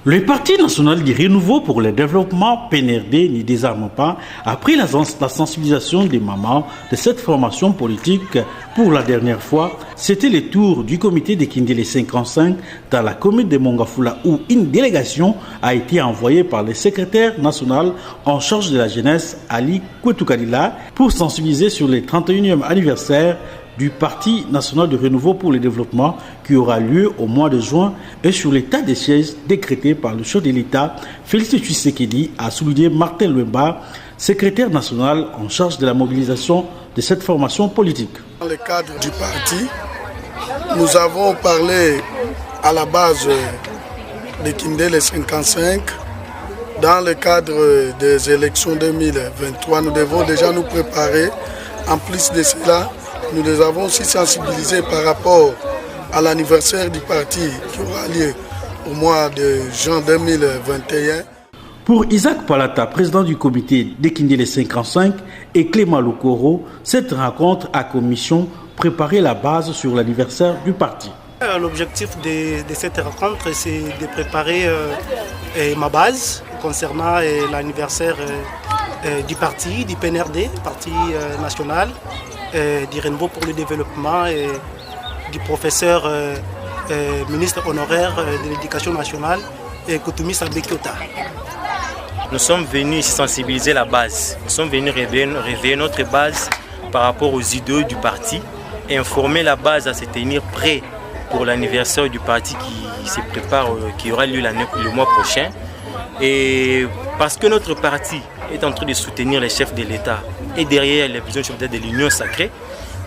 Le Parti national du renouveau pour le développement PNRD n'y désarme pas a pris la sensibilisation des mamans de cette formation politique pour la dernière fois. C'était le tour du comité de Kindélé 55 dans la commune de Mongafula où une délégation a été envoyée par le secrétaire national en charge de la jeunesse Ali Kouetoukalila pour sensibiliser sur le 31e anniversaire du Parti national de renouveau pour le développement qui aura lieu au mois de juin et sur l'état des sièges décrété par le chef de l'État, Félix Tshisekedi, a souligné Martin Lemba, secrétaire national en charge de la mobilisation de cette formation politique. Dans le cadre du parti, nous avons parlé à la base de Kindélé 55. Dans le cadre des élections 2023, nous devons déjà nous préparer. En plus de cela, nous les avons aussi sensibilisés par rapport à l'anniversaire du parti qui aura lieu au mois de juin 2021. Pour Isaac Palata, président du comité de Kindélé 55, et Clément Lokoro, cette rencontre a commission préparer la base sur l'anniversaire du parti. L'objectif de cette rencontre, c'est de préparer ma base concernant l'anniversaire du parti, du PNRD, Parti national, du renouveau pour le développement et du professeur ministre honoraire de l'éducation nationale, Koutoumi Sabé-Kyota. Nous sommes venus sensibiliser la base. Nous sommes venus réveiller notre base par rapport aux idéaux du parti et informer la base à se tenir prêt pour l'anniversaire du parti qui se prépare, qui aura lieu le mois prochain. Et parce que notre parti est en train de soutenir les chefs de l'État et derrière les visions chefs de l'Union sacrée,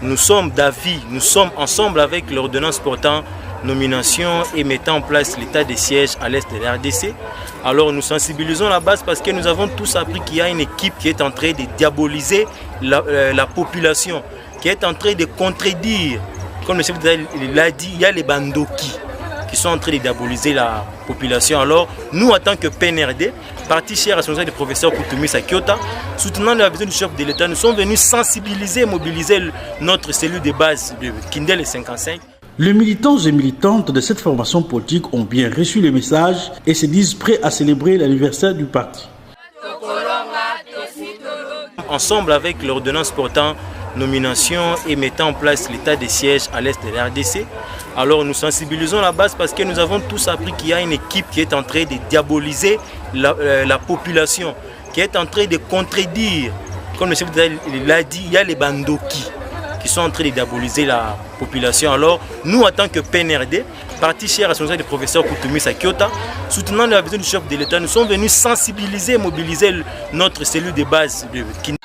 nous sommes d'avis, nous sommes ensemble avec l'ordonnance portant nomination et mettant en place l'état des sièges à l'est de la RDC. Alors nous sensibilisons la base parce que nous avons tous appris qu'il y a une équipe qui est en train de diaboliser la population, qui est en train de contredire, comme le chef de l'État l'a dit, il y a les bandoki qui sont en train de diaboliser la population. Alors nous, en tant que PNRD, parti cher responsable du professeur Koutoumi Sabé-Kyota, soutenant la vision du chef de l'État, nous sommes venus sensibiliser et mobiliser notre cellule de base de Kindélé 55. Les militants et militantes de cette formation politique ont bien reçu le message et se disent prêts à célébrer l'anniversaire du parti. Ensemble avec l'ordonnance portant nomination et mettant en place l'état des sièges à l'est de la RDC, alors nous sensibilisons la base parce que nous avons tous appris qu'il y a une équipe qui est en train de diaboliser la population, qui est en train de contredire, comme le chef de l'État l'a dit, il y a les bandoki qui sont en train de diaboliser la population. Alors nous, en tant que PNRD, parti cher responsable du professeur Koutoumi Sabé-Kyota, soutenant la vision du chef de l'État, nous sommes venus sensibiliser et mobiliser notre cellule de base de Kindélé.